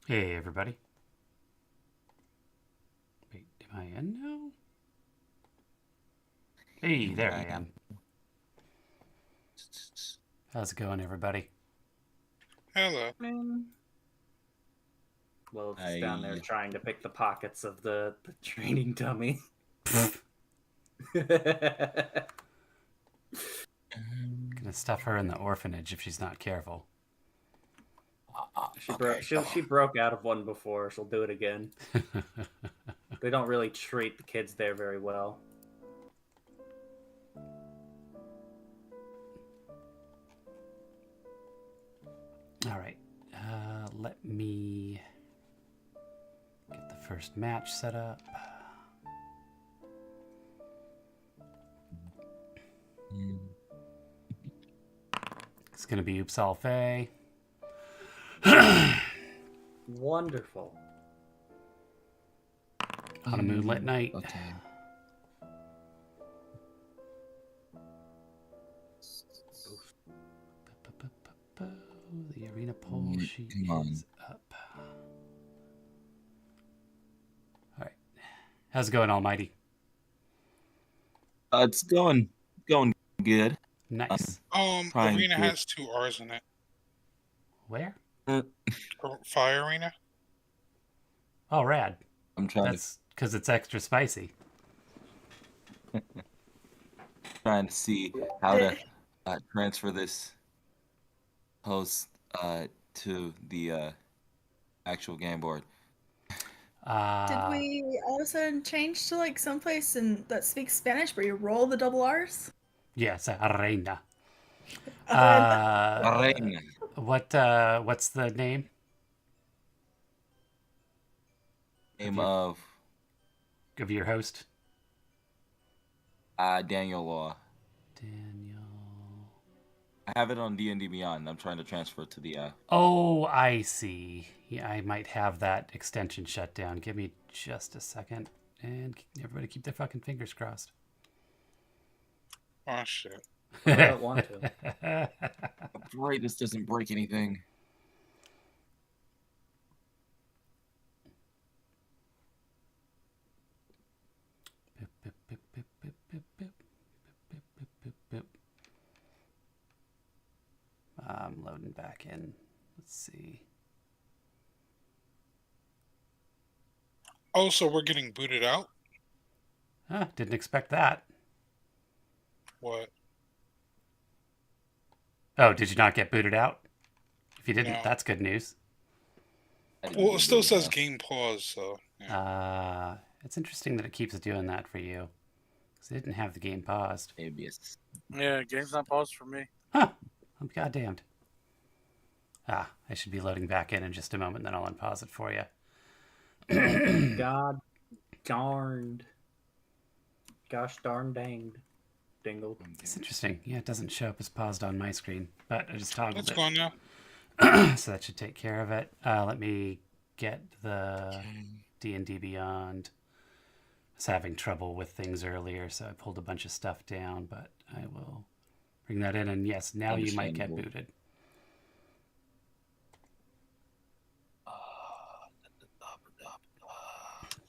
Hey, everybody. Wait, am I in now? Hey, there I am. How's it going, everybody? Hello. Well, it's down there trying to pick the pockets of the training dummy. Gonna stuff her in the orphanage if she's not careful. She broke out of one before. She'll do it again. They don't really treat the kids there very well. All right. Let me get the first match set up. It's gonna be Oops All Faye. Wonderful. On a moonlit night. Okay. The arena poll sheet is up. All right. How's it going, Almighty? It's going good. Nice. Arena has 2 R's in it. Where? Fire Arena? Oh, rad. I'm trying That's because it's extra spicy. to see how to transfer this host to the actual game board. Did we all of a sudden change to like someplace that speaks Spanish where you roll the double R's? Yes, arena. Arena. What's the name? Name of your host? Daniel Law. Daniel. I have it on D&D Beyond. I'm trying to transfer it to the Oh, I see. Yeah, I might have that extension shut down. Give me just a second. And everybody keep their fucking fingers crossed. Oh, shit. I don't want to. Pray this doesn't break anything. I'm loading back in. Let's see. Oh, so we're getting booted out? Didn't expect that. What? Oh, did you not get booted out? If you didn't, No. that's good news. Well, it still says game pause, so... Yeah. It's interesting that it keeps doing that for you. Because it didn't have the game paused. Maybe Yeah, game's not paused for me. Huh. I'm goddamned. I should be loading back in just a moment, then I'll unpause it for you. God darned. Gosh darn danged. Dingled. It's interesting. Yeah, it doesn't show up as paused on my screen, but I just toggled It's it. gone now. So that should take care of it. Let me get the D&D Beyond. I was having trouble with things earlier, so I pulled a bunch of stuff down, but I will bring that in. And yes, now you might get booted.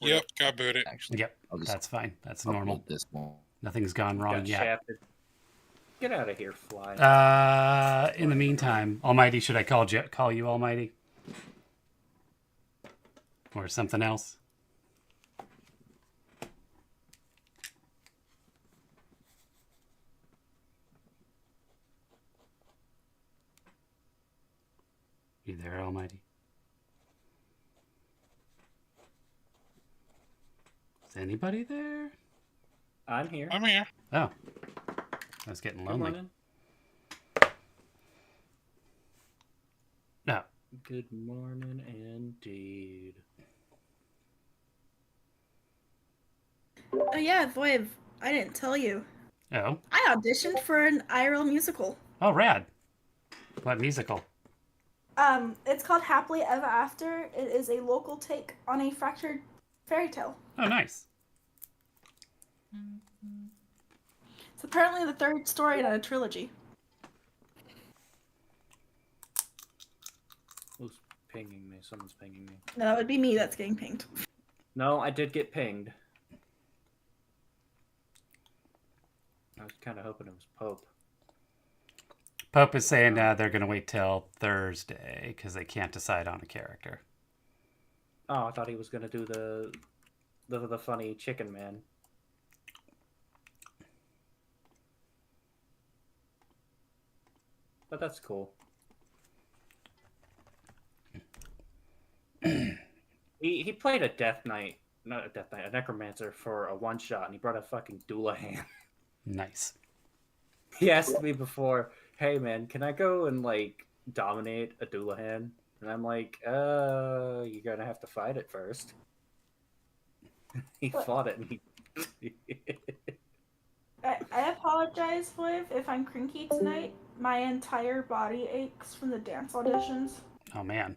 Yep, got booted. Actually, Yep, that's fine. That's normal. This one. Nothing's gone wrong Got yet. shafted. Get out of here, fly. In the meantime, Almighty, should I call you Almighty? Or something else? You there, Almighty? Is anybody there? I'm here. I'm here. Oh. I was getting Good lonely. morning. No. Good morning, indeed. Oh yeah, Voiv, I didn't tell you. Oh. I auditioned for an IRL musical. Oh, rad. What musical? It's called Happily Ever After. It is a local take on a fractured fairy tale. Oh, nice. It's apparently the third story in a trilogy. pinging me? Someone's pinging me. No, that would be me that's getting pinged. No, I did get pinged. I was kind of hoping it was Pope. Pope is saying they're going to wait till Thursday because they can't decide on a character. Oh, I thought he was gonna do the funny chicken man. But that's cool. He played a Death Knight, not a Death Knight, a Necromancer for a one shot, and he brought a fucking Doulahan. Nice. He asked me before, "Hey man, can I go and like dominate a Doulahan?" And I'm like, you're gonna have to fight it first." He fought it, and he. I apologize, Liv, if I'm cranky tonight. My entire body aches from the dance auditions. Oh, man.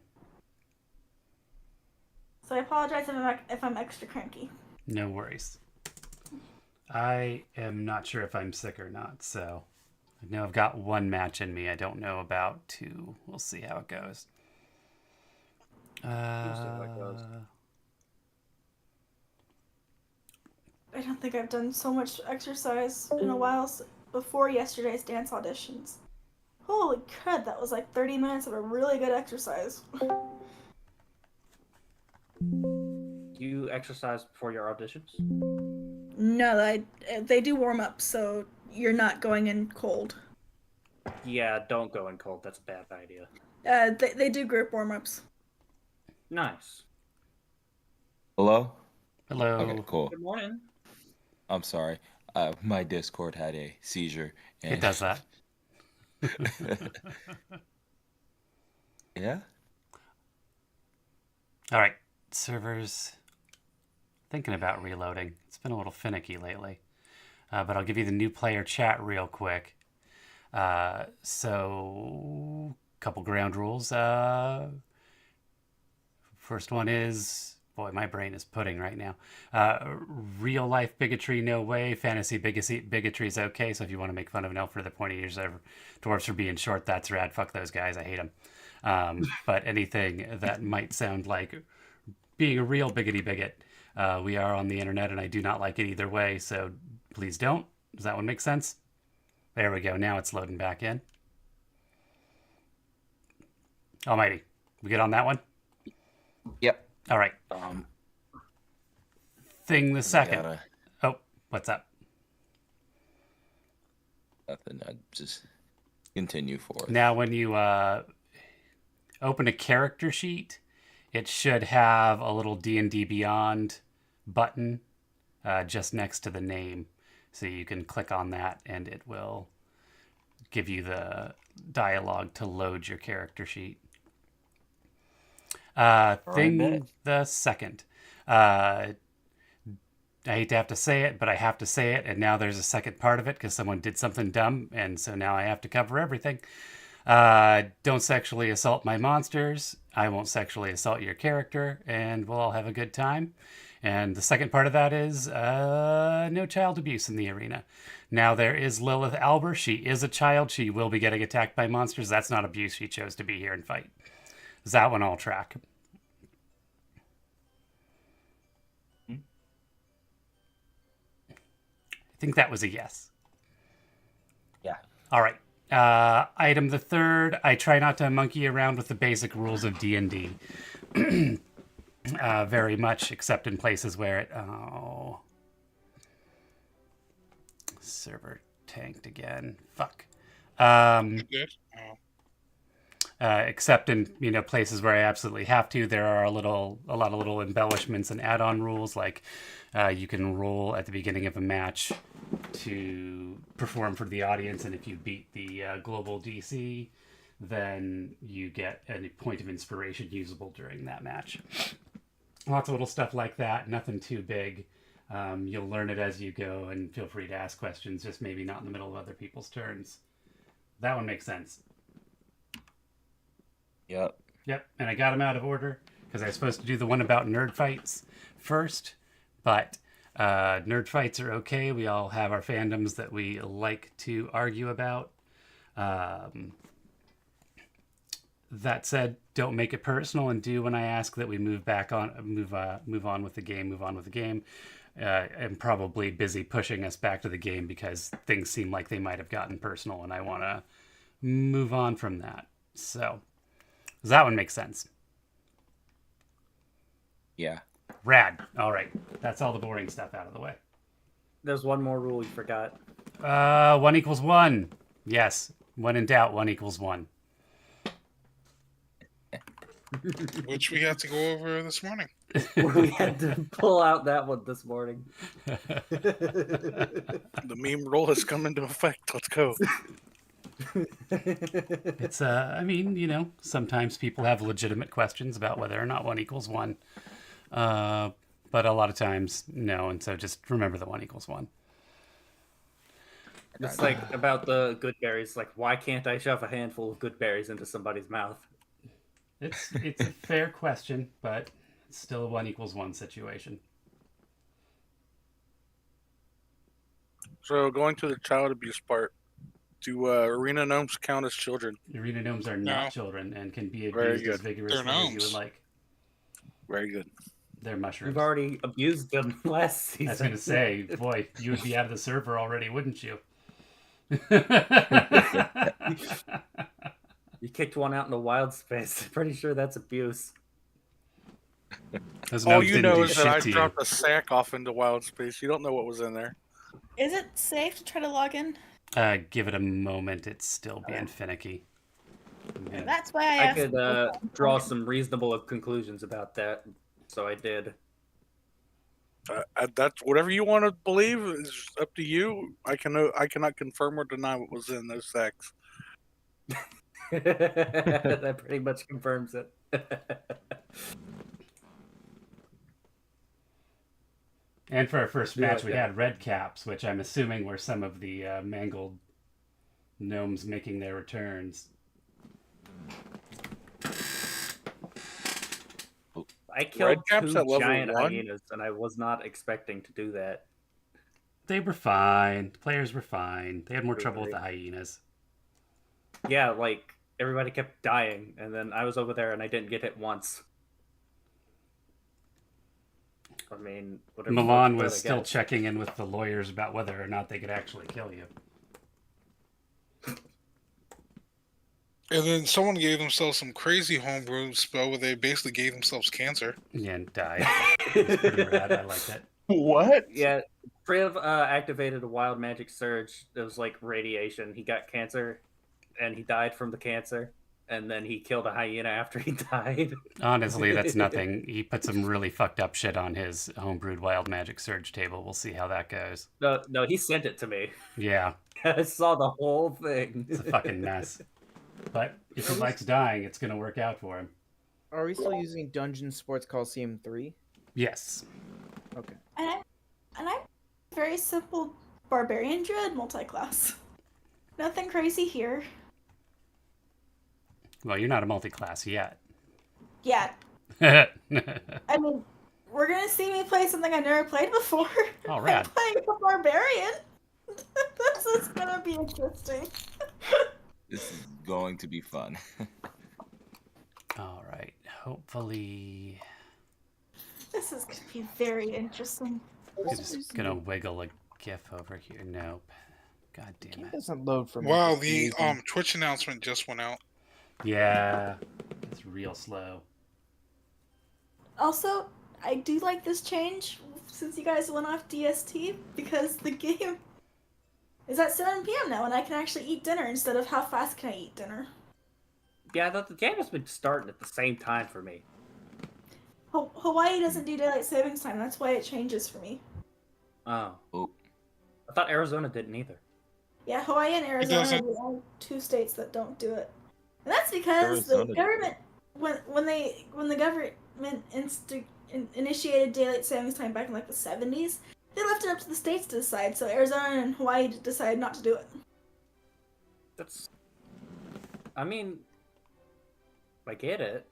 So I apologize if I'm extra cranky. No worries. I am not sure if I'm sick or not, so I know I've got one match in me. I don't know about two. We'll see how it goes. how it goes. I don't think I've done so much exercise in a while before yesterday's dance auditions. Holy crud, that was like 30 minutes of a really good exercise. You exercise before your auditions? No, they do warm up, so you're not going in cold. Yeah, don't go in cold. That's a bad idea. They do group warm ups. Nice. Hello? Hello. Okay, cool. Good morning. I'm sorry. My Discord had a seizure. It does that. Yeah? All right. Servers. Thinking about reloading. It's been a little finicky lately. But I'll give you the new player chat real quick. So, couple ground rules. First one is, boy, my brain is pudding right now. Real life bigotry, no way. Fantasy bigotry is okay. So if you want to make fun of an elf for the pointy ears or dwarves for being short, that's rad. Fuck those guys. I hate them. But anything that might sound like being a real bigot, we are on the internet and I do not like it either way. So please don't. Does that one make sense? There we go. Now it's loading back in. Almighty. We get on that one? Yep. All right. Thing the second. Gotta, Oh, what's up? nothing. I just continue forth. Now, when you open a character sheet, it should have a little D&D Beyond button just next to the name. So you can click on that and it will give you the dialogue to load your character sheet. Thing the second. I hate to have to say it, but I have to say it. And now there's a second part of it because someone did something dumb. And so now I have to cover everything. Don't sexually assault my monsters. I won't sexually assault your character. And we'll all have a good time. And the second part of that is no child abuse in the arena. Now there is Lilith Alber. She is a child. She will be getting attacked by monsters. That's not abuse. She chose to be here and fight. Does that one all track? I think that was a yes. Yeah. All right. Item the third. I try not to monkey around with the basic rules of D&D. Very much, except in places where it... Oh. Server tanked again. Fuck. Good. Oh. Except in places where I absolutely have to. There are a lot of little embellishments and add-on rules, like you can roll at the beginning of a match to perform for the audience, and if you beat the global DC, then you get a point of inspiration usable during that match. Lots of little stuff like that. Nothing too big. You'll learn it as you go, and feel free to ask questions. Just maybe not in the middle of other people's turns. That one makes sense. Yep. Yep, and I got them out of order because I was supposed to do the one about nerd fights first, but nerd fights are okay. We all have our fandoms that we like to argue about. That said, don't make it personal and do when I ask that we move on with the game. I'm probably busy pushing us back to the game because things seem like they might have gotten personal, and I want to move on from that. So, does that one make sense? Yeah. Rad. All right, that's all the boring stuff out of the way. There's one more rule you forgot. 1 equals 1. Yes. When in doubt, 1 equals 1. Which we had to go over this morning. We had to pull out that one this morning. The meme rule has come into effect. Let's go. It's I mean, you know, sometimes people have legitimate questions about whether or not 1 equals 1. But a lot of times, no, and so just remember that 1 equals 1. It's like about the good berries. Like, why can't I shove a handful of good berries into somebody's mouth? It's a fair question, but it's still a 1 equals 1 situation. So going to the child abuse part, do arena gnomes count as children? Arena gnomes are No. not children and can be Very abused as good. vigorously They're as you would gnomes. like. Very good. They're mushrooms. We've already abused them last season. I was going to say, boy, you would be out of the server already, wouldn't you? You kicked one out in the wild space. Pretty sure that's abuse. Those All gnomes you didn't know do is that shit I to you. dropped a sack off into wild space. You don't know what was in there. Is it safe to try to log in? Give it a moment. It's still being finicky. Yeah. That's why I I asked. could draw some reasonable conclusions about that, so I did. That's whatever you want to believe is up to you. I cannot confirm or deny what was in those sacks. That pretty much confirms it. And for our first Yeah, match, we yeah. had red caps, which I'm assuming were some of the mangled gnomes making their returns. I killed caps two at level giant 1? hyenas, and I was not expecting to do that. They were fine. The players were fine. They had more trouble with the Really? hyenas. Yeah, like, everybody kept dying, and then I was over there and I didn't get hit once. I mean, whatever. Milan floats was your still boat, I guess. checking in with the lawyers about whether or not they could actually kill you. And then someone gave themselves some crazy homebrew spell where they basically gave themselves cancer. And died. It's pretty rad. I liked it. What? Yeah, Priv activated a wild magic surge. It was like radiation. He got cancer, and he died from the cancer. And then he killed a hyena after he died. Honestly, that's nothing. He put some really fucked up shit on his homebrewed wild magic surge table. We'll see how that goes. No, he sent it to me. Yeah, I saw the whole thing. it's a fucking mess. But if he likes dying, it's going to work out for him. Are we still using DungeonSports Coliseum 3? Yes. Okay. And I'm very simple barbarian druid multi-class. Nothing crazy here. Well, you're not a multi-class yet. Yeah, All I mean, we're gonna see me play something I've never played before. rad. I'm playing a barbarian. This is gonna be interesting. This is going to be fun. All right. Hopefully, This is gonna be very interesting. I'm just going to wiggle a GIF over here. Nope. God damn Game it. doesn't load for me. Wow, for some the reason. Twitch announcement just went out. Yeah, it's real slow. Also, I do like this change since you guys went off DST because the game is at 7 p.m. now and I can actually eat dinner instead of how fast can I eat dinner. Yeah, the game has been starting at the same time for me. Hawaii doesn't do daylight savings time. That's why it changes for me. Oh. Oh. I thought Arizona didn't either. Yeah, Hawaii and Arizona are doesn't. the only two states that don't do it, and that's because the Arizona government, when the government initiated daylight savings time back in like the 70s, they left it up to the states to decide. So Arizona and Hawaii decided not to do it. That's. I mean, I get it.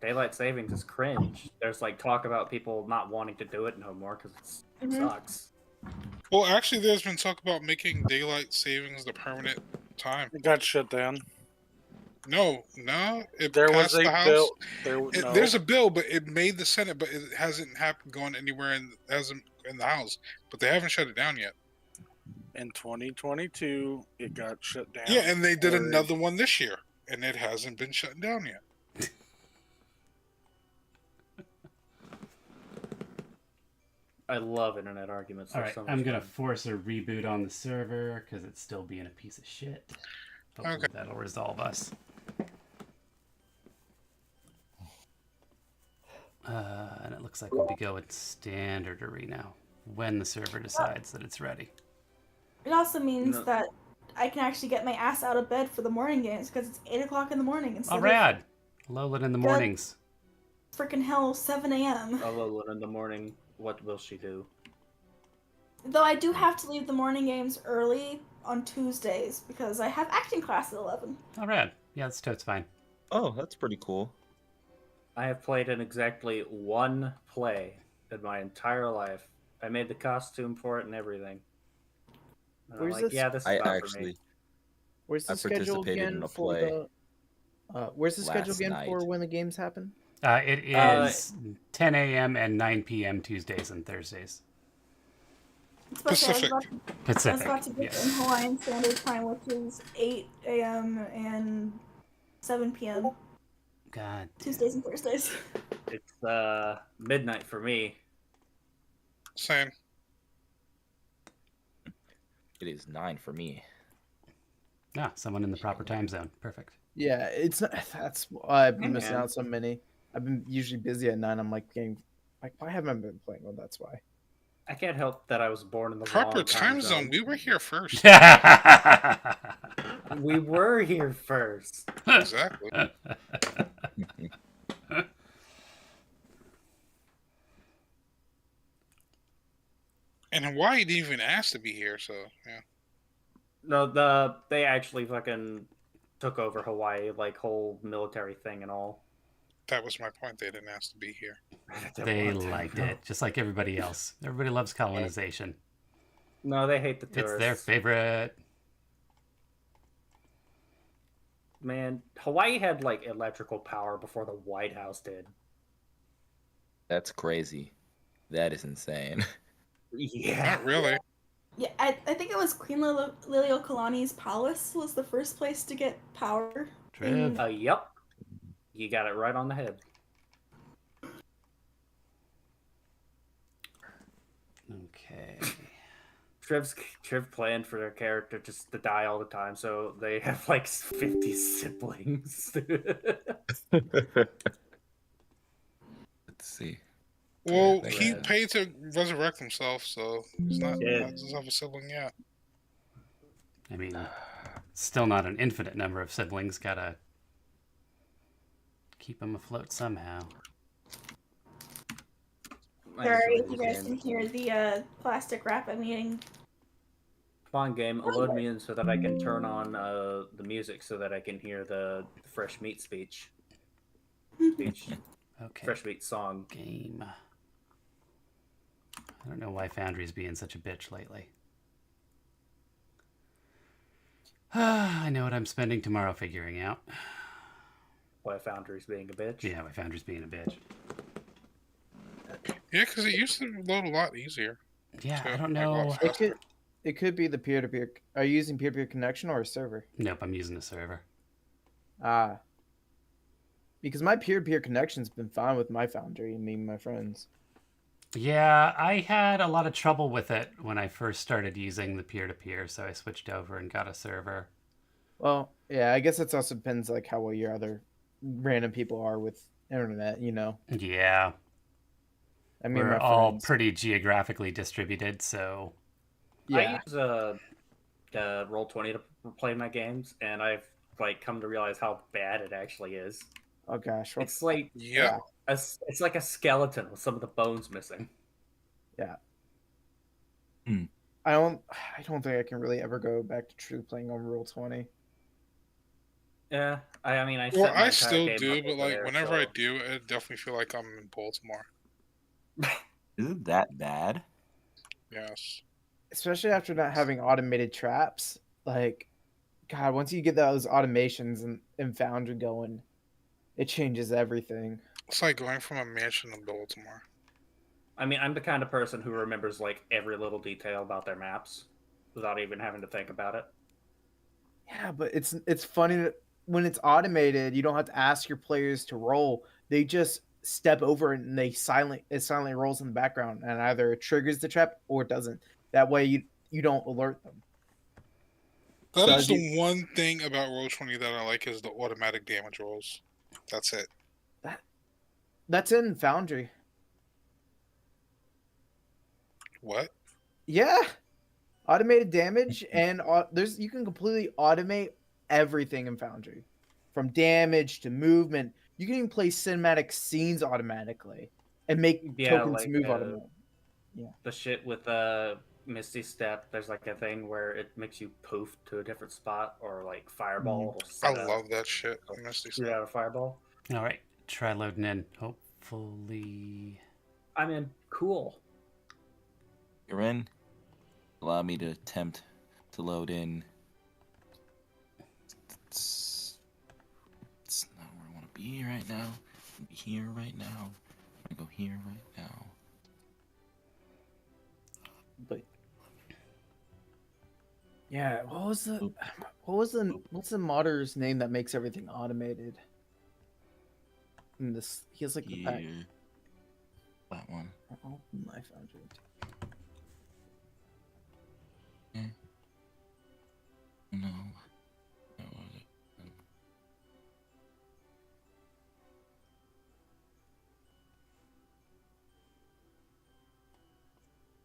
Daylight savings is cringe. There's like talk about people not wanting to do it no more because it Mhm. sucks. Well, actually, there's been talk about making daylight savings the permanent time. It got shut down. No, it There was passed the a House. bill. No. There's a bill, but it made the Senate, but it hasn't gone anywhere and hasn't in the House. But they haven't shut it down yet. In 2022, it got shut down. Yeah, and they did Or- another one this year, and it hasn't been shut down yet. I love internet arguments. All They're right, so much I'm gonna fun. force a reboot on the server because it's still being a piece of shit. Hopefully Okay. that'll resolve us. And it looks like we'll be going standard arena when the server decides that it's ready. It also means No. that I can actually get my ass out of bed for the morning games because it's 8 o'clock in the morning instead Oh, rad! Lolan in the Good. mornings. of freaking hell 7 a.m. Alolan in the morning. What will she do? Though I do have to leave the morning games early on Tuesdays because I have acting class at 11. Oh, rad. Yeah, that's totes fine. Oh, that's pretty cool. I have played in exactly one play in my entire life. I made the costume for it and everything. And I'm Where's like, this- yeah, this is I not for me. actually, Where's I the schedule participated again in a for play the? Where's the schedule last again night. for when the games happen? It is 10 a.m. and 9 p.m. Tuesdays and Thursdays. Especially Pacific. I was Pacific. about to get in Yes. Hawaiian Standard Time, which is 8 a.m. and 7 p.m. God. Tuesdays and Thursdays. It's midnight for me. Same. it is 9 for me. Ah, someone in the proper time zone. Perfect. Yeah, it's not. That's I've been Hey, missing man. out so many. I've been usually busy at 9. I'm like getting like why haven't I been playing? Well, that's why. I can't help that I was born in the Proper wrong time zone. We were here first. We were here first. Exactly. And Hawaii didn't even ask to be here, so yeah. No, they actually fucking took over Hawaii, like whole military thing and all. That was my point. They didn't ask to be here. They liked it, just like everybody else. Everybody loves colonization. No, they hate the tourists. It's their favorite. Man, Hawaii had like electrical power before the White House did. That's crazy. That is insane. Yeah. Not really. Yeah, I think it was Queen Liliuokalani's palace was the first place to get power. Trev. Yep. You got it right on the head. Okay. Trev planned for their character just to die all the time, so they have like 50 siblings. Let's see. Well, Yeah, he right. paid to resurrect himself, so he's not Yeah. doesn't have a sibling yet. I mean, still not an infinite number of siblings. Gotta keep them afloat somehow. Sorry if you guys can hear the plastic wrap I'm eating. Come on, game. Load me in so that I can turn on the music so that I can hear the fresh meat speech. Okay. Fresh meat song. Game. I don't know why Foundry's being such a bitch lately. I know what I'm spending tomorrow figuring out. Why Foundry's being a bitch. Yeah, why Foundry's being a bitch. Yeah, because it used to load a lot easier. Yeah, I So, don't like, a lot know. faster. It could be the peer-to-peer. Are you using peer-to-peer connection or a server? Nope, I'm using a server. Ah. Because my peer-to-peer connection's been fine with my Foundry and me and my friends. Yeah, I had a lot of trouble with it when I first started using the peer-to-peer, so I switched over and got a server. Well, yeah, I guess it also depends like how well your other random people are with internet, you know. Yeah, I mean, we're my all friends. pretty geographically distributed, so Yeah. I use Roll20 to play my games, and I've like come to realize how bad it actually is. Oh gosh. Well, It's like Yeah. it's like a skeleton with some of the bones missing. I don't think I can really ever go back to truly playing on Roll20. Yeah, I mean, I Well, set my I entire still game do, up but over like there, whenever so- I do, I definitely feel like I'm in Baltimore. Is it that bad? Yes. Especially after not having automated traps, like God, once you get those automations and Foundry going, it changes everything. It's like going from a mansion to Baltimore. I mean, I'm the kind of person who remembers like every little detail about their maps without even having to think about it. Yeah, but it's funny that when it's automated, you don't have to ask your players to roll. They just step over it and it silently rolls in the background, and either it triggers the trap or it doesn't. That way you don't alert them. That So is as you- the one thing about Roll20 that I like is the automatic damage rolls. That's it. That's in Foundry. What? Yeah, automated damage and there's you can completely automate everything in Foundry, from damage to movement. You can even play cinematic scenes automatically and make Yeah, tokens like move automatically. the shit with Misty Step. There's like a thing where it makes you poof to a different spot, or like Fireball. Will I set up- love that shit. Misty shoot Step. out a Fireball. All right, try loading in. Hopefully, I mean, cool. You're in. Allow me to attempt to load in. It's not where I want to be right now. I want to be here right now. I'm gonna go here right now. But yeah, what's the modder's name that makes everything automated? In this, he has like the pack. Here. That one. Oh, I found it. No. Where was it?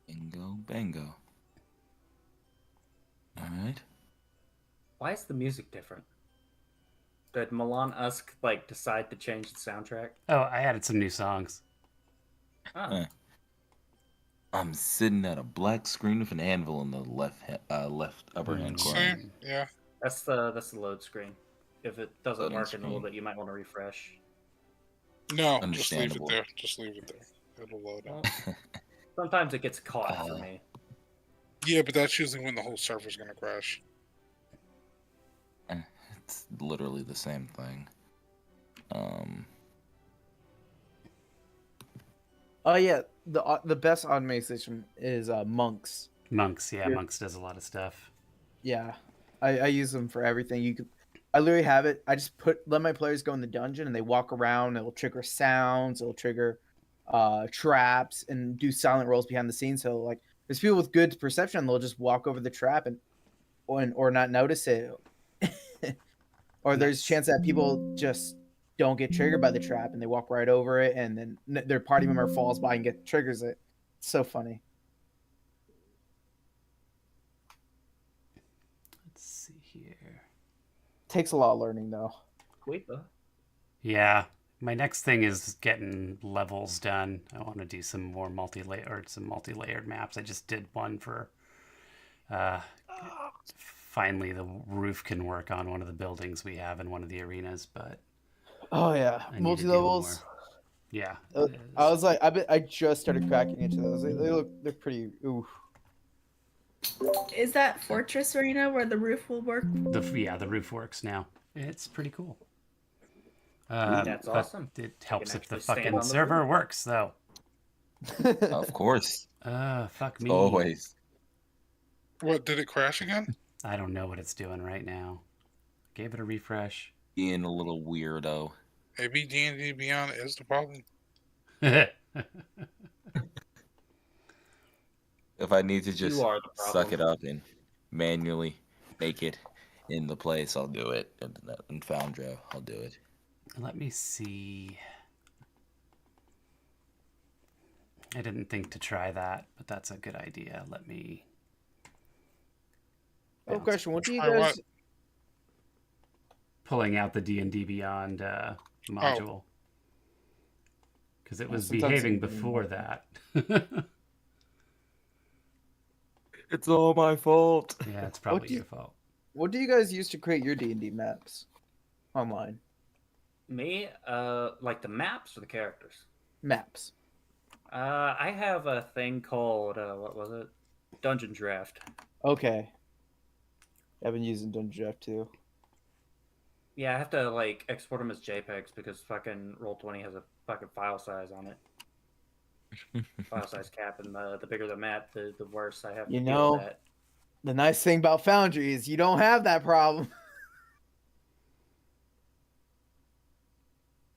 Bingo, bango. Alright. Why is the music different? Did Milan Usk like decide to change the soundtrack? oh, I added some new songs. Oh, Huh. I'm sitting at a black screen with an anvil in the left upper hand corner. Same. Yeah. that's the load screen. If it doesn't Loading work in a little screen. bit, you might want to refresh. No, just leave it Understandable. there. Just leave it there. It'll load Well, it. sometimes it gets caught for me. Yeah, but that's usually when the whole server's gonna crash. It's literally the same thing. Oh yeah, the best automation is Monks. Monks, yeah, Yeah. Monks does a lot of stuff. Yeah, I use them for everything. I literally have it. I just let my players go in the dungeon and they walk around. It'll trigger sounds. It'll trigger traps and do silent rolls behind the scenes. So like, there's people with good perception. They'll just walk over the trap or not notice it. Or there's a chance that people just don't get triggered by the trap and they walk right over it, and then their party member falls by and triggers it. It's so funny. Let's see here. Takes a lot of learning though. Queepa. Yeah, my next thing is getting levels done. I want to do some more multi-layered maps. I just did one for. Finally, the roof can work on one of the buildings we have in one of the arenas, but Oh yeah, I need to do multi levels. more. Yeah, I was like, I just started cracking into those. They're pretty. Ooh. Is that Fortress Arena where the roof will work? the roof works now. It's pretty cool. That's but awesome. It helps if the actually stand fucking on the server roof. works, though. Of course. Fuck me. Always. What, did it crash again? I don't know what it's doing right now. Gave it a refresh. Being a little weirdo. Maybe D&D Beyond is the problem. Let's If I need to just You are the suck it problem. up and manually make it in the place, I'll do it. In Foundry, I'll do it. me see. I didn't think to try that, but that's a good idea. Let me. Oh, question. What do you Try what? guys? Pulling out the D&D Beyond module. Because it was sometimes behaving it- before that. It's all my fault. Yeah, it's probably do you- your fault. What do you guys use to create your D&D maps online? Me, like the maps or the characters? Maps. I have a thing called what was it? Dungeon Draft. Okay. I've been using Dungeon too. Yeah, I have to like export them as JPEGs because fucking Roll20 has a fucking file size on it. File size cap, and the bigger the map, the worse I have to You deal with know, that. the nice thing about Foundry is you don't have that problem.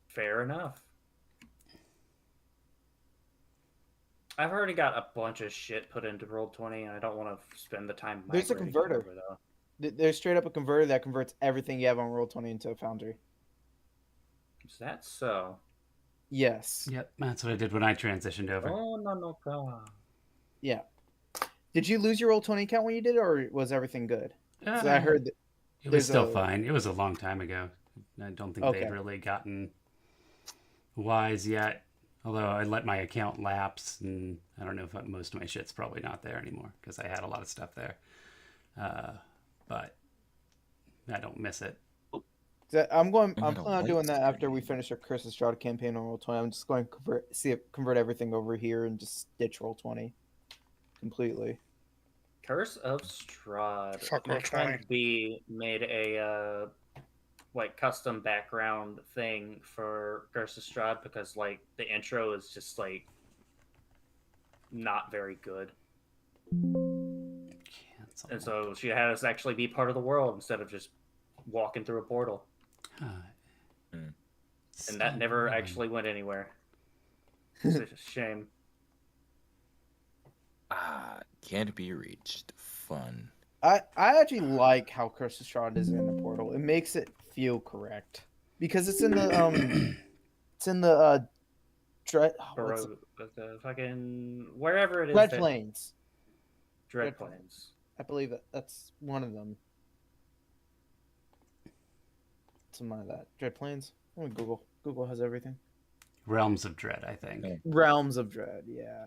Fair enough. I've already got a bunch of shit put into Roll20, and I don't want to spend the time There's a migrating it converter. over, though. There's straight up a converter that converts everything you have on Roll20 into Foundry. Is that so? Yes. Yep, that's what I did when I transitioned over. Oh, no, God. Yeah. Did you lose your Roll20 account when you did, or was everything good? So I Uh, heard that it was there's still a- fine. It was a long time ago. I don't think Okay. they'd really gotten wise yet. Although I let my account lapse, and I don't know if most of my shit's probably not there anymore because I had a lot of stuff there. But I don't miss it. I'm I planning don't on like doing that this after we game. finish our Curse of Strahd campaign on Roll20. I'm just going to convert everything over here and just ditch Roll20 completely. Curse of Strahd. Fuck My Roll20. friend B made a like custom background thing for Curse of Strahd because like the intro is just like not very good, Cancel. and so she had us actually be part of the world instead of just walking through a portal, and that never actually went anywhere. It's a shame. Can't be reached. Fun. I actually like how Curse of Strahd is in the portal. It makes it feel correct because it's in the Dread. What's it? The fucking wherever it is Red that Plains. Dread Plains. I believe that's one of them. Something like that. Dread Plains. Let me Google. Google has everything. Realms of Dread, I think. Yeah. Realms of Dread. Yeah.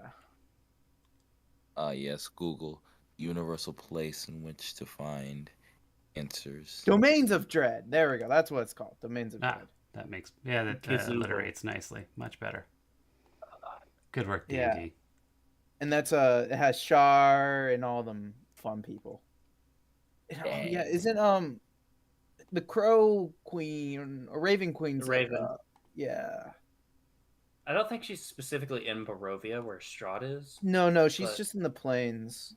Yes, Google. Universal place in which to find answers. Domains of Dread. There we go. That's what it's called. Domains of Ah, Dread. that makes that Kazoo. alliterates nicely. Much better. Good work, D&D. Yeah. And that's it has Shar and all them fun people. And, oh, yeah, isn't the Crow Queen or Raven Queen's The Raven. yeah. I don't think she's specifically in Barovia where Strahd is. No, she's But- just in the plains.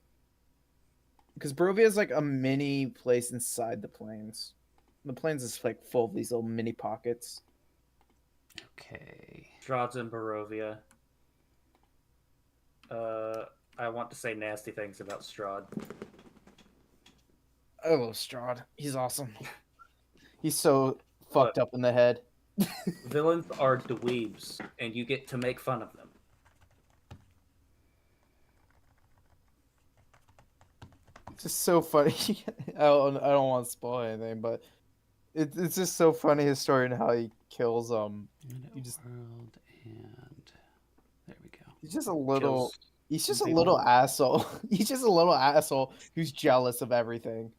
Because Barovia is like a mini place inside the plains. The plains is like full of these little mini pockets. Okay. Strahd's in Barovia. I want to say nasty things about Strahd. I love Strahd. He's awesome. He's so fucked up in the head. Villains are dweebs, and you get to make fun of them. It's just so funny. I don't want to spoil anything, but it's just so funny his story and how he kills you just- World and there we go. he's just a little Kills he's just a people. little asshole. He's just a little asshole who's jealous of everything.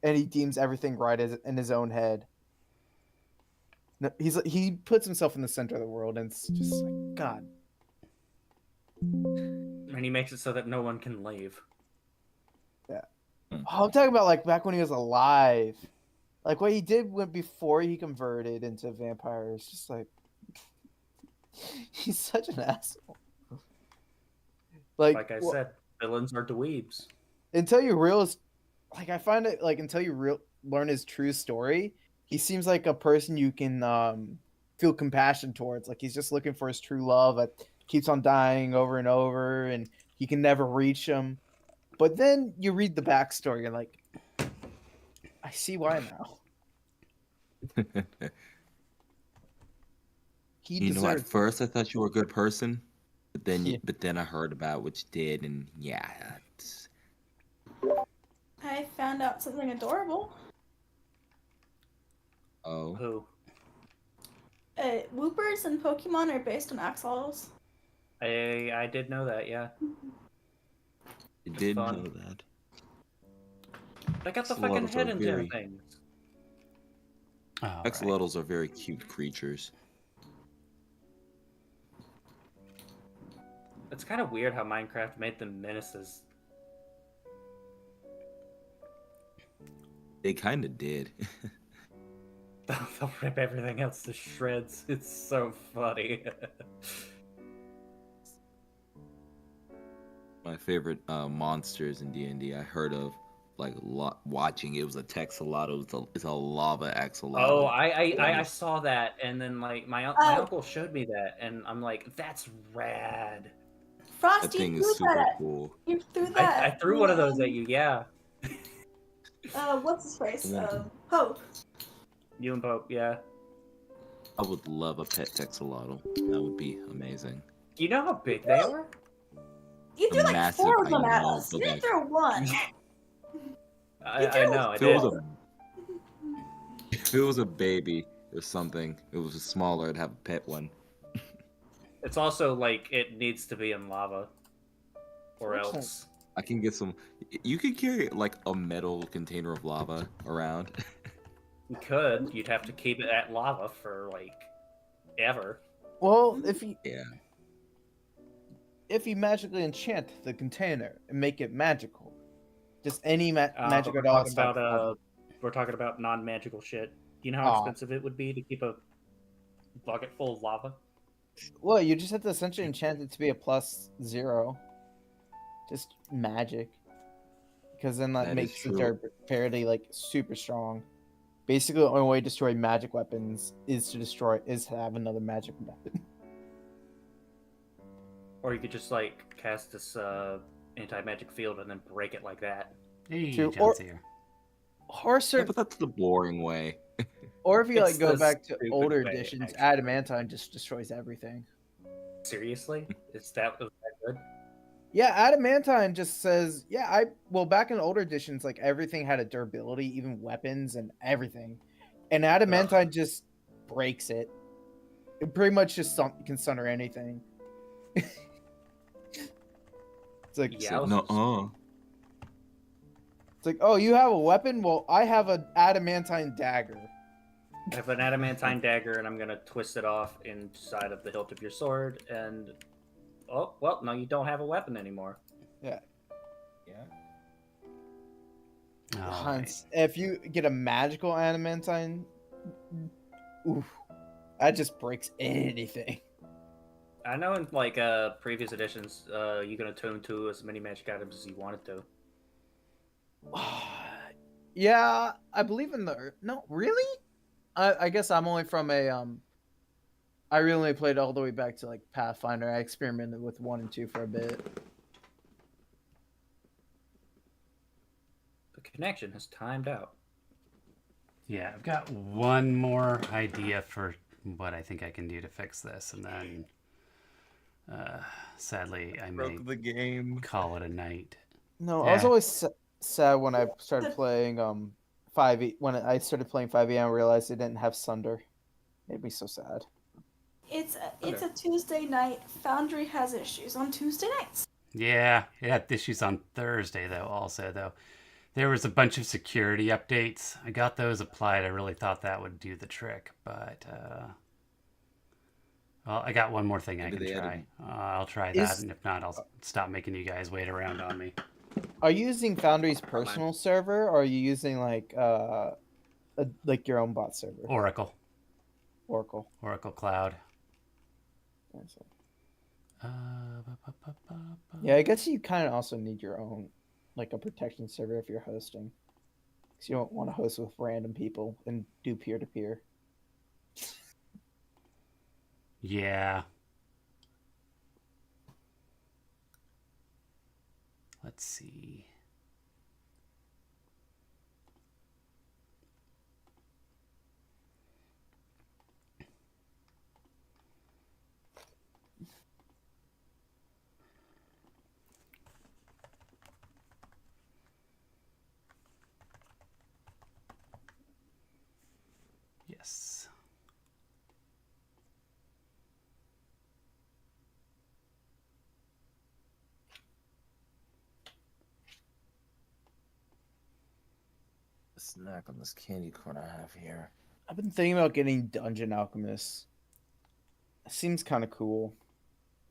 And he deems everything right in his own head. No, he puts himself in the center of the world, and it's just like, God. And he makes it so that no one can leave. Oh, I'm talking about like back when he was alive. Like what he did before he converted into vampire is just like he's such an asshole. Like I said, villains are dweebs. until you realize, like I find it like until you learn his true story, he seems like a person you can feel compassion towards. Like he's just looking for his true love that keeps on dying over and over, and he can never reach him. But then you read the backstory, you're like, I see why now. He You know, at deserved. first I thought you were a good person, but then Yeah. but then I heard about what you did, and yeah, it's... I found out something adorable. Oh, Who? Whoopers and Pokemon are based on axolotls. I did know that, yeah. I did fun. know that. They got the fucking Axolotls are head and very- things. Oh, right. Axolotls are very cute creatures. It's kind of weird how Minecraft made them menaces. They kind of did. They'll rip everything else to shreds. It's so funny. My favorite monsters in D&D I heard of, like watching it was a Texolotl. It's a lava axolotl. Oh, I saw that, and then like my uncle showed me that, and I'm like, that's rad. That Frosty thing threw is super that. cool. You threw I that. threw one of those at you, yeah. What's his face? And then- Hope. You and Pope, yeah. I would love a pet Texolotl. That would be amazing. Do you know how big they are? You threw like Massive, 4 of them I at know, us. but You didn't like- throw one. I know, I If it did. was if it was a baby or something, it was smaller, I'd have a pet one. It's also like it needs to be in lava, or Looks like- else. I can get some. You could carry like a metal container of lava around. You could. You'd have to keep it at lava for like ever. Well, if Yeah. you magically enchant the container and make it magical, just any magic But at all. we're talking about non-magical shit. Do you know how Aw. expensive it would be to keep a bucket full of lava? Well, you just have to essentially enchant it to be a +0. Just magic. Because then that That is makes the true. dirt fairly like super strong. Basically, the only way to destroy magic weapons is to have another magic weapon. Or you could just like cast this anti-magic field and then break it like that. Hey, True, John's here. Or Yeah, certain, but that's the boring way. or if you It's like go the back to stupid older way, editions, actually. adamantine just destroys everything. Seriously? Was that good? Yeah, adamantine just says, back in older editions, like everything had a durability, even weapons and everything. And adamantine just breaks it. It pretty much just can sunder anything. It's like, Yeah, I was- No. it's like, oh, you have a weapon? Well, I have an adamantine dagger. I have an adamantine dagger, and I'm gonna twist it off inside of the hilt of your sword, and oh, well, no, you don't have a weapon anymore. Yeah. All Hunts. If you get a magical adamantine, oof, that just breaks anything. I know in like previous editions, you can attune to as many magic items as you wanted to. Yeah, I believe in the. No, really? I guess I'm only from a. I really played all the way back to like Pathfinder. I experimented with 1 and 2 for a bit. The connection has timed out. Yeah, I've got one more idea for what I think I can do to fix this, and then sadly I may Broke the game. call it a night. No, I was Yeah. always sad when I started playing 5e. When I started playing 5e, I realized it didn't have Sunder. Made me so sad. It's a Tuesday night. Foundry has issues on Tuesday nights. Yeah, it had issues on Thursday though. Also though, there was a bunch of security updates. I got those applied. I really thought that would do the trick, but well, I got one more thing I Maybe can they try. added- I'll try that, and if not, I'll stop making you guys wait around on me. Are you using Foundry's personal server, or are you using like your own bot server? Oracle Oracle. Cloud. Yeah, I guess you kind of also need your own, like a protection server if you're hosting, because you don't want to host with random people and do peer-to-peer. Yeah. Let's see. Yes. Snack on this candy corn I have here. I've been thinking about getting Dungeon Alchemist. It seems kind of cool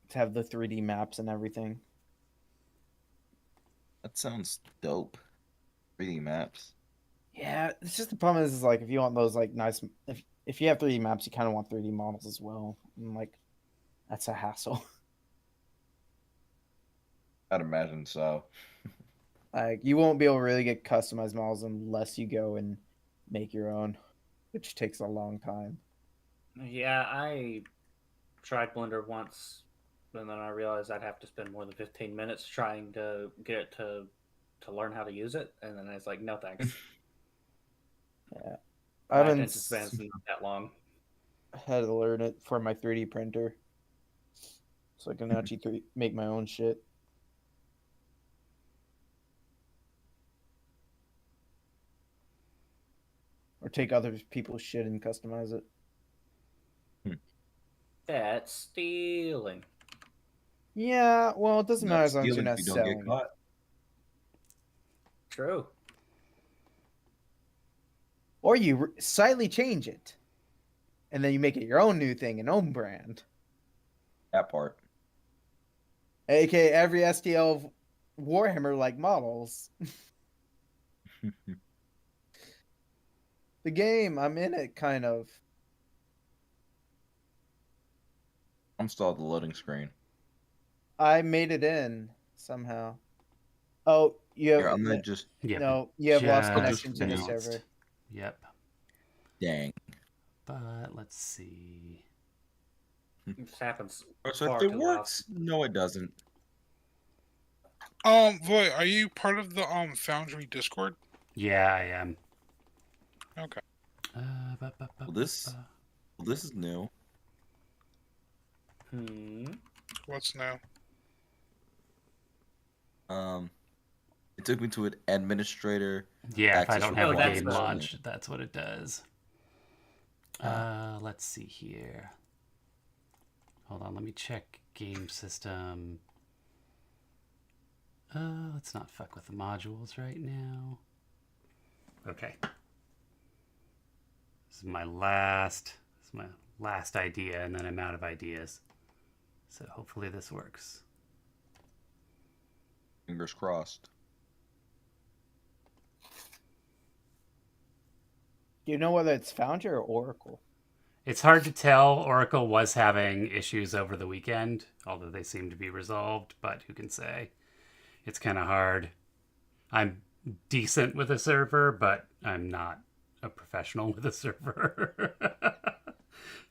to have the 3D maps and everything. That sounds dope. 3D maps. Yeah, it's just the problem is like if you want those like nice, if you have 3D maps, you kind of want 3D models as well, and like that's a hassle. I'd imagine so. Like you won't be able to really get customized models unless you go and make your own, which takes a long time. Yeah, I tried Blender once, and then I realized I'd have to spend more than 15 minutes trying to get it to learn how to use it, and then I was like, no thanks. Yeah, My I haven't attention span's not that long. had to learn it for my 3D printer, so I can actually make my own shit. Or take other people's shit and customize it. That's stealing. Yeah, well, it doesn't matter Not as long as you're stealing not if you don't get selling. caught. True. Or you slightly change it, and then you make it your own new thing, an own brand. That part. AKA every STL Warhammer like models. The game, I'm in it, kind of. I'm still at the loading screen. I made it in somehow. Oh, you Here, have I'm gonna just Yep. no. You have lost just connection to the lost. server. Yep. dang. But let's see. This happens So far if it too works, no, it doesn't. Voy, are you part of the Foundry Discord? Yeah, I am. Okay. Well, this is new. often. What's new? It took me to an administrator. Yeah, if I Access don't have a required. game Oh, that's launched, that's what it does. Let's see here. Hold on, let me check game system. Let's not fuck with the modules right now. Okay. This is my last idea, and then I'm out of ideas. So hopefully this works. Fingers crossed. Do you know whether it's Foundry or Oracle? It's hard to tell. Oracle was having issues over the weekend, although they seem to be resolved, but who can say? It's kind of hard. I'm decent with a server, but I'm not a professional with a server.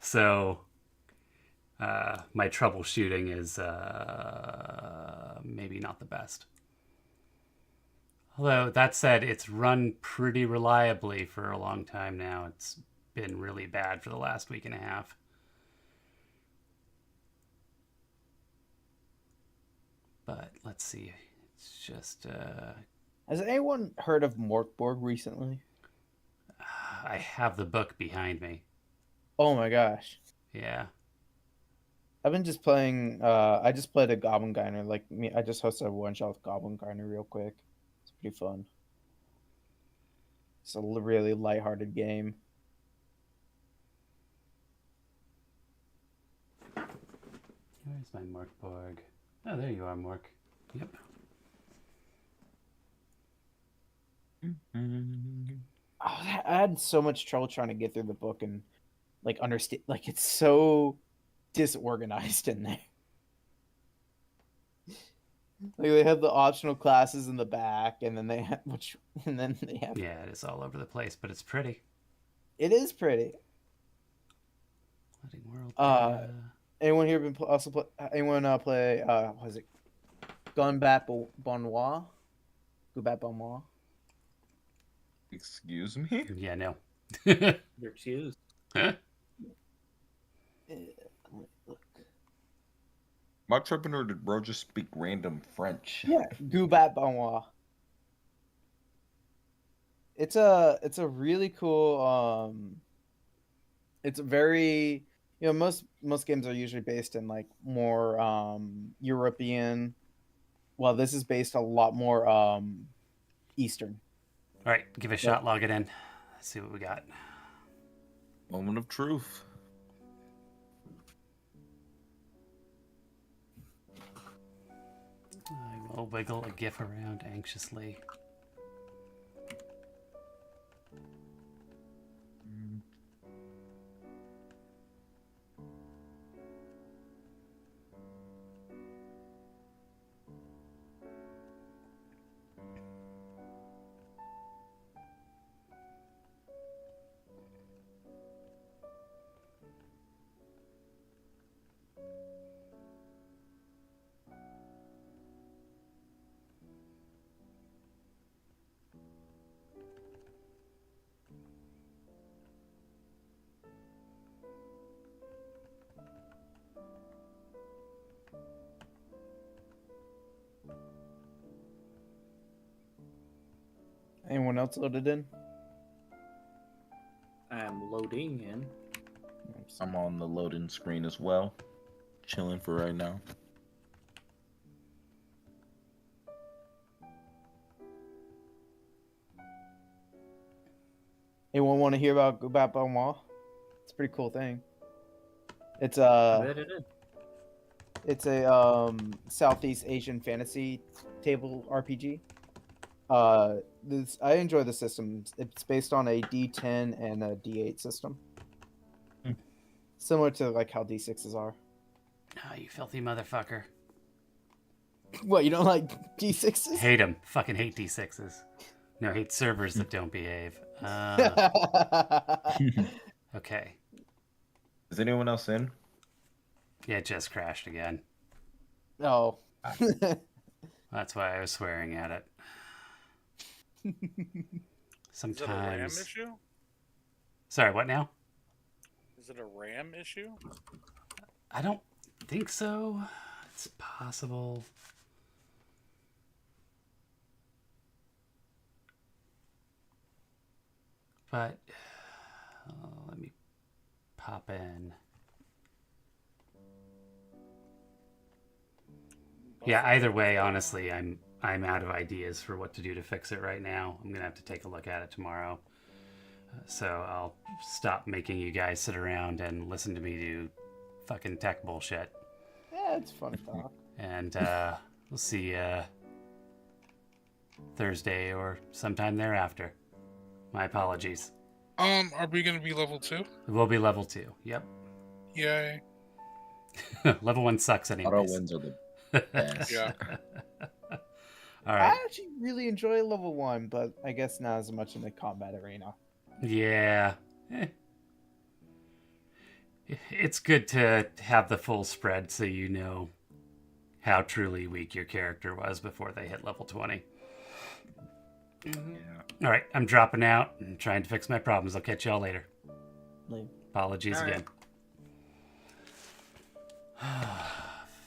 So my troubleshooting is maybe not the best. Although, that said, it's run pretty reliably for a long time now. It's been really bad for the last week and a half. But let's see. It's just Has anyone heard of Morkborg recently? I have the book behind me. Oh my gosh. Yeah. I've been just playing I just played a Goblin Giner, like me I just hosted a one shot with Goblin Giner real quick. It's pretty fun. It's a really lighthearted game. Where's my Morkborg? Oh, there you are, Mork. Yep. I had so much trouble trying to get through the book and like understand, like it's so disorganized in there. Like they have the optional classes in the back, and then they have Yeah, it is all over the place, but it's pretty. It is pretty. Letting world. Anyone here been anyone play what is it? Gunbat Bonnois? Gunbat Bonnois? Excuse me? Yeah, no. You're excused. My tripping, or did bro just speak random French? Yeah, Gunbat Bonnois. It's a really cool it's a very, you know, most games are usually based in like more European. Well, this is based a lot more Eastern. All right, give it a shot. Log it in. Let's see what we got. Moment of truth. I will wiggle a GIF around anxiously. Anyone else loaded in? I'm loading in. I'm on the loading screen as well. Chilling for right now. Anyone want to hear about Gubat Bonwa? It's a pretty cool thing. It's Bet it is. it's a Southeast Asian fantasy table RPG. I enjoy the system. It's based on a D10 and a D8 system. Similar to like how D6s are. Oh, you filthy motherfucker. What, you don't like D6s? Hate them. Fucking hate D6s. No, hate servers that don't behave. Okay. Is anyone else in? Yeah, it just crashed again. Oh. That's why I was swearing at it. Is it a RAM Sometimes. issue? Sorry, what now? Is it a RAM issue? I don't think so. It's possible. But let me pop in. Yeah, either way, honestly, I'm out of ideas for what to do to fix it right now. I'm gonna have to take a look at it tomorrow. So I'll stop making you guys sit around and listen to me do fucking tech bullshit. Yeah, it's fun talk. And we'll see Thursday or sometime thereafter. My apologies. Are we gonna be level 2? It will be level 2. Yep. Yay. Level 1 sucks Auto anyways. wins are the best. Yeah. All right. I actually really enjoy level 1, but I guess not as much in the combat arena. Yeah. It's good to have the full spread so you know how truly weak your character was before they hit level 20. Yeah. All right, I'm dropping out and trying to fix my problems. I'll catch y'all later. Like, Apologies All right. again.